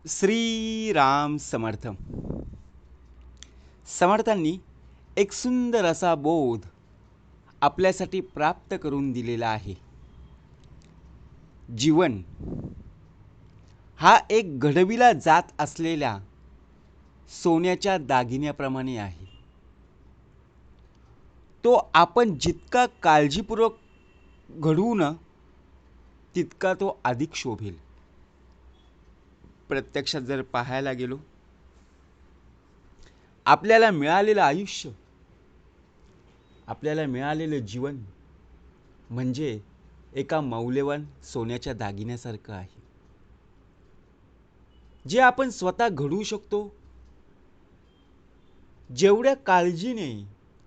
श्रीराम समर्थ. समर्थांनी एक सुंदर असा बोध आपल्यासाठी प्राप्त करून दिलेला आहे. जीवन हा एक घडविला जात असलेल्या सोन्याच्या दागिन्याप्रमाणे आहे. तो आपण जितका काळजीपूर्वक घडवू ना तितका तो अधिक शोभेल. प्रत्यक्षात जर पाहायला गेलो, आपल्याला मिळालेलं आयुष्य, आपल्याला मिळालेलं जीवन म्हणजे एका मौल्यवान सोन्याच्या दागिन्यासारखं आहे, जे आपण स्वतः घडवू शकतो. जेवढ्या काळजीने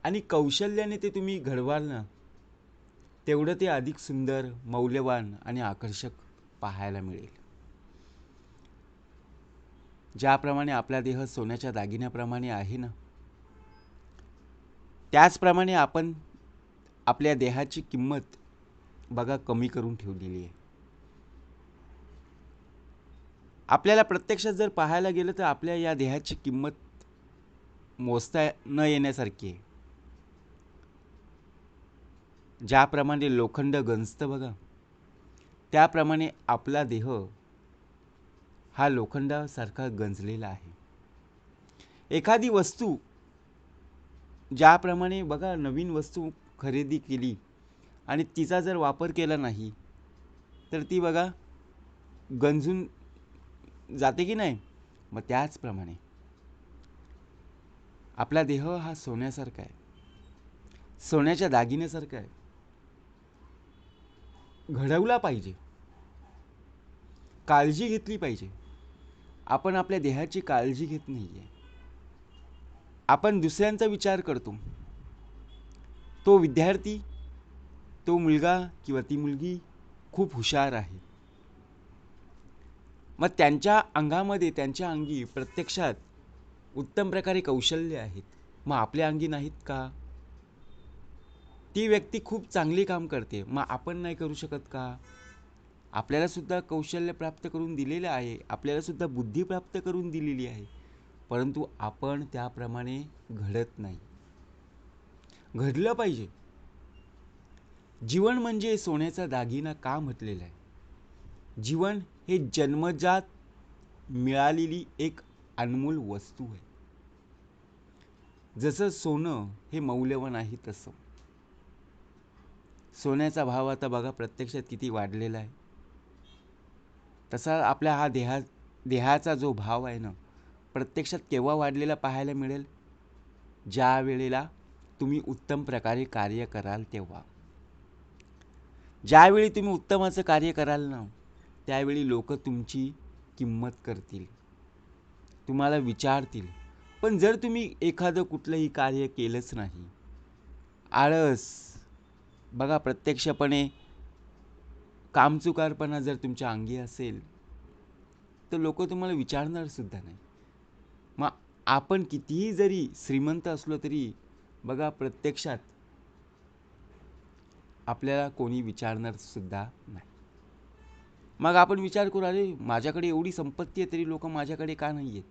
आणि कौशल्याने ते तुम्ही घडवाल ना, तेवढं ते अधिक सुंदर, मौल्यवान आणि आकर्षक पाहायला मिळेल. ज्याप्रमाणे आपला देह सोन्याच्या दागिन्याप्रमाणे आहे ना, त्याचप्रमाणे आपण आपल्या देहाची किंमत बघा कमी करून ठेवलेली आहे. आपल्याला प्रत्यक्षात जर पाहायला गेलं तर आपल्या या देहाची किंमत मोजता न येण्यासारखी आहे. ज्याप्रमाणे लोखंड गंजतं बघा, त्याप्रमाणे आपला देह हा लोखंडासारखा गंजलेला आहे. एखादी वस्तू ज्याप्रमाणे बघा, नवीन वस्तू खरेदी केली आणि तिचा जर वापर केला नाही तर ती बघा गंजून जाते की नाही. मग त्याचप्रमाणे आपला देह हा सोन्यासारखा आहे, सोन्याच्या दागिन्यासारखा आहे. घडवला पाहिजे, काळजी घेतली पाहिजे. आपण आपल्या देहाची काळजी घेत नाहीये. आपण दुसऱ्यांचा विचार करतो. तो विद्यार्थी, तो मुलगा किंवा ती मुलगी खूप हुशार आहे. मग त्यांच्या अंगामध्ये, त्यांच्या अंगी प्रत्यक्षात उत्तम प्रकारे कौशल्य आहेत. मग आपल्या अंगी नाहीत का? ती व्यक्ती खूप चांगली काम करते, मग आपण नाही करू शकत का? आपल्याला सुद्धा कौशल्य प्राप्त करून दिलेले आहे, आपल्याला सुद्धा बुद्धी प्राप्त करून दिलेली आहे, परंतु आपण त्याप्रमाणे घडत नाही. घडलं पाहिजे. जीवन म्हणजे सोन्याचा दागिना का म्हटलेला आहे? जीवन हे जन्मजात मिळालेली एक अनमोल वस्तू आहे. जसं सोनं हे मौल्यवान आहे, तसं सोन्याचा भाव आता बघा प्रत्यक्षात किती वाढलेला आहे. तसा आपल्या हा देहाचा जो भाव आहे ना, प्रत्यक्षात केव्हा वाढलेला पाहायला मिळेल? ज्या वेळेला तुम्ही उत्तम प्रकारे कार्य कराल तेव्हा. ज्यावेळी तुम्ही उत्तमाचं कार्य कराल ना, त्यावेळी लोक तुमची किंमत करतील, तुम्हाला विचारतील. पण जर तुम्ही एखादं कुठलंही कार्य केलंच नाही, आळस बघा, प्रत्यक्षपणे कामचुकारपणा जर तुमच्या अंगी असेल तर लोक तुम्हाला विचारणार सुद्धा नाही. मग आपण कितीही जरी श्रीमंत असलो तरी बघा प्रत्यक्षात आपल्याला कोणी विचारणार सुद्धा नाही. मग आपण विचार करू, अरे माझ्याकडे एवढी संपत्ती आहे तरी लोक माझ्याकडे का नाही आहेत?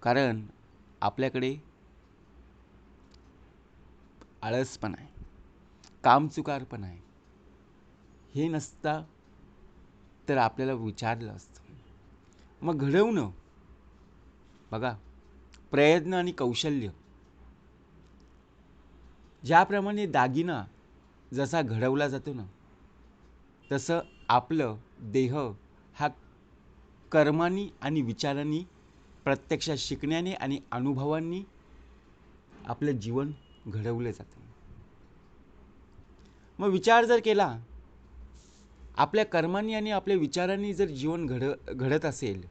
कारण आपल्याकडे आळसपणा आहे, कामचुकारपणा आहे. हे नसता तर आपल्याला विचारलं असतं. मग घडवणं बघा, प्रयत्न आणि कौशल्य. ज्याप्रमाणे दागिना जसा घडवला जातो ना, तसं आपलं देह हा कर्मांनी आणि विचारांनी, प्रत्यक्षात शिकण्याने आणि अनुभवांनी आपलं जीवन घडवलं जातं. मग विचार जर केला, आपल्या कर्मांनी आणि आपल्या विचारांनी जर जीवन घडत असेल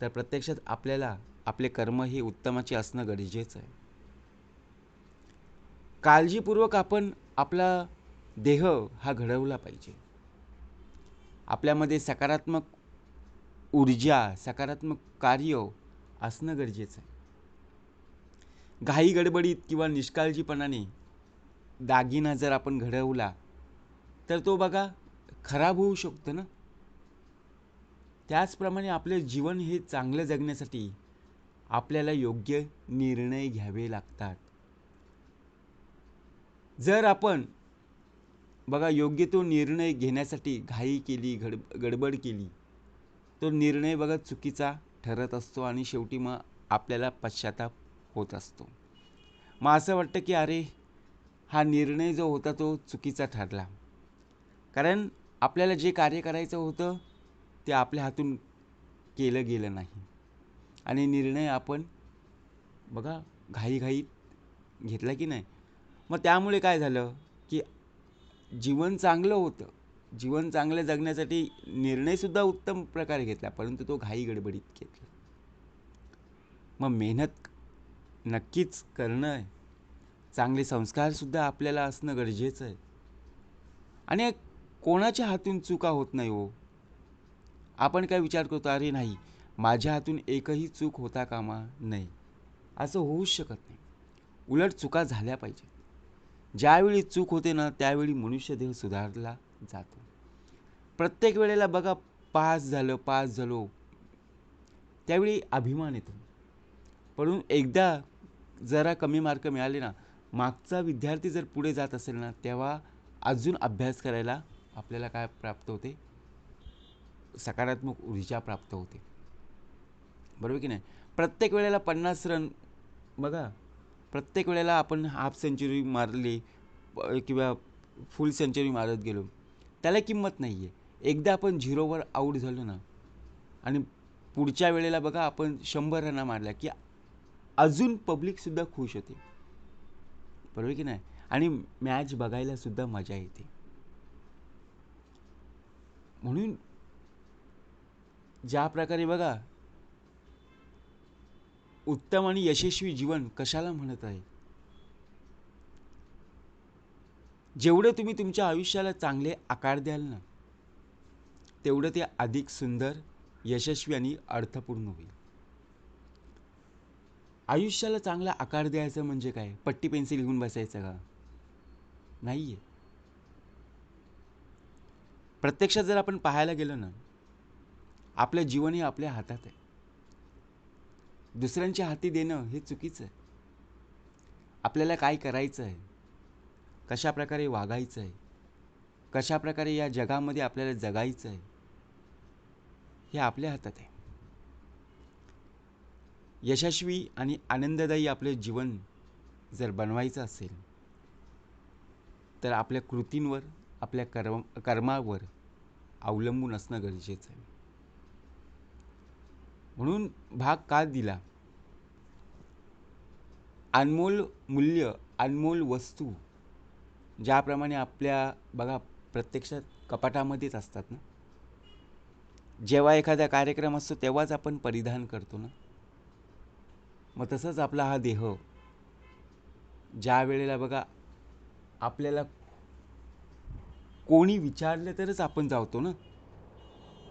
तर प्रत्यक्षात आपल्याला आपले कर्म हे उत्तमाचे असणं गरजेचं आहे. काळजीपूर्वक आपण आपला देह हा घडवला पाहिजे. आपल्यामध्ये सकारात्मक ऊर्जा, सकारात्मक कार्य असणं गरजेचं आहे. घाई गडबडीत किंवा निष्काळजीपणाने दागिना जर आपण घडवला तर तो बघा खराब होऊ शकतं ना. त्याचप्रमाणे आपले जीवन हे चांगलं जगण्यासाठी आपल्याला योग्य निर्णय घ्यावे लागतात. जर आपण बघा योग्य तो निर्णय घेण्यासाठी घाई केली, गडबड केली, तो निर्णय बघा चुकीचा ठरत असतो आणि शेवटी मग आपल्याला पश्चाताप होत असतो. मग असं वाटतं की अरे हा निर्णय जो होता तो चुकीचा ठरला, कारण आपल्याला जे कार्य करायचं होतं ते आपल्या हातून केलं गेलं नाही आणि निर्णय आपण बघा घाईघाईत घेतला की नाही. मग त्यामुळे काय झालं की जीवन चांगलं होतं, जीवन चांगलं जगण्यासाठी निर्णयसुद्धा उत्तम प्रकारे घेतला, परंतु तो घाई गडबडीत घेतला. मग मेहनत नक्कीच करणं आहे, चांगले संस्कारसुद्धा आपल्याला असणं गरजेचं आहे. आणि कोणाच्या हातून चुका होत नाही हो. आपण काय विचार करतो, अरे नाही माझ्या हातून एकही चूक होता कामा नये, असं होऊच शकत नाही. उलट चुका झाल्या पाहिजे. ज्यावेळी चूक होते ना त्यावेळी मनुष्यदेह सुधारला जातो. प्रत्येक वेळेला बघा पास झालो त्यावेळी अभिमान येतो, परंतु एकदा जरा कमी मार्क मिळाले ना, मागचा विद्यार्थी जर पुढे जात असेल ना, तेव्हा अजून अभ्यास करायला आपल्याला काय प्राप्त होते, सकारात्मक ऊर्जा प्राप्त होते. बरोबर की नाही. प्रत्येक वेळेला 50 रन बघा, प्रत्येक वेळेला आपण हाफ सेंचुरी मारली किंवा फुल सेंचुरी मारत गेलो त्याला किंमत नाही आहे. एकदा आपण 0वर आऊट झालो ना आणि पुढच्या वेळेला बघा आपण 100 रना मारल्या की अजून पब्लिकसुद्धा खुश होते. बरोबर की नाही. आणि मॅच बघायला सुद्धा मजा येते. म्हणून ज्या प्रकारे बघा उत्तम आणि यशस्वी जीवन कशाला म्हणत आहे, जेवढे तुम्ही तुमच्या आयुष्याला चांगले आकार द्याल ना तेवढं ते अधिक सुंदर, यशस्वी आणि अर्थपूर्ण होईल. आयुष्याला चांगला आकार द्यायचं म्हणजे काय, पट्टी पेन्सिल घेऊन बसायचं का? नाहीये. प्रत्यक्षात जर आपण पाहायला गेलो ना, आपलं जीवन हे आपल्या हातात आहे. दुसऱ्यांच्या हाती देणं हे चुकीचं आहे. आपल्याला काय करायचं आहे, कशा प्रकारे वागायचं आहे, कशा प्रकारे या जगामध्ये आपल्याला जगायचं आहे, हे आपल्या हातात आहे. यशस्वी आणि आनंददायी आपले जीवन जर बनवायचं असेल तर आपल्या कृतींवर, आपल्या कर्मावर अवलंबून असणं गरजेचं आहे. म्हणून भाग का दिला, अनमोल मूल्य, अनमोल वस्तू ज्याप्रमाणे आपल्या बघा प्रत्यक्षात कपाटामध्येच असतात ना. जेव्हा एखादा कार्यक्रम असतो तेव्हाच आपण परिधान करतो ना. मग तसंच आपला हा देह ज्या वेळेला बघा आपल्याला कोणी विचारलं तरच आपण जातो ना.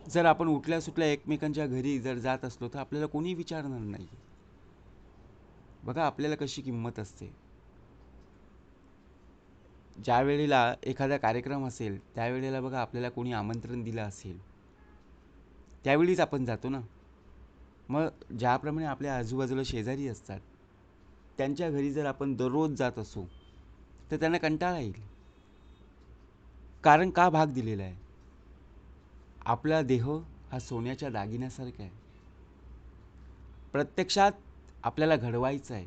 जर आपण उठल्या सुटल्या एकमेकांच्या घरी जर जात असलो तर आपल्याला कोणी विचारणार नाही. बघा आपल्याला कशी किंमत असते. ज्या वेळेला एखादा कार्यक्रम असेल त्यावेळेला बघा आपल्याला कोणी आमंत्रण दिलं असेल त्यावेळीच आपण जातो ना. मग ज्याप्रमाणे आपल्या आजूबाजूला शेजारी असतात त्यांच्या घरी जर आपण दररोज जात असू तर त्यांना कंटाळा येईल. कारण का भाग दिलेला आहे, आपला देह हा सोन्याच्या दागिन्यासारखा आहे. प्रत्यक्षात आपल्याला घडवायचं आहे.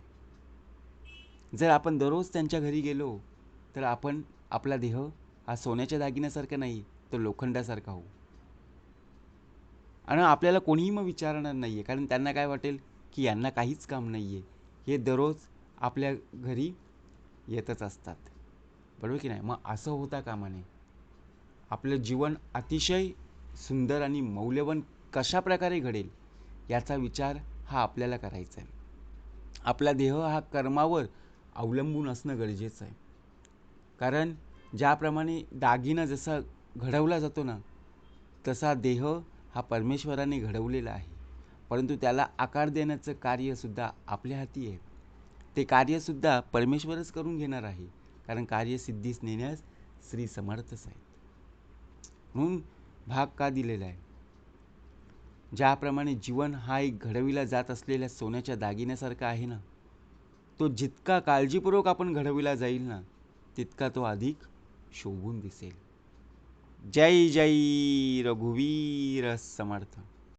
जर आपण दररोज त्यांच्या घरी गेलो तर आपण आपला देह हा सोन्याच्या दागिन्यासारखा नाही तर लोखंडासारखा होऊ. आणि आपल्याला कोणीही मग विचारणार नाही आहे, कारण त्यांना काय वाटेल की यांना काहीच काम नाही आहे, हे दररोज आपल्या घरी येतच असतात. बरोबर की नाही. मग असं होता कामा नये. आपलं जीवन अतिशय सुंदर आणि मौल्यवान कशा प्रकारे घडेल याचा विचार हा आपल्याला करायचा आहे. आपला देह हा कर्मावर अवलंबून असणं गरजेचं आहे. कारण ज्याप्रमाणे दागिना जसा घडवला जातो ना तसा देह हा परमेश्वराने घडवलेला आहे, परंतु त्याला आकार देण्याचं कार्यसुद्धा आपल्या हाती आहे. ते कार्यसुद्धा परमेश्वरच करून घेणार आहे, कारण कार्यसिद्धीस नेण्यास श्री समर्थच आहेत. म्हणून भाग का दिलेला आहे. ज्याप्रमाणे जीवन हा एक घडविला जात असलेल्या सोन्याच्या दागिन्यासारखा आहे ना, तो जितका काळजीपूर्वक आपण घडविला जाईल ना, तितका तो अधिक शोभून दिसेल. जय जय रघुवीर समर्थ.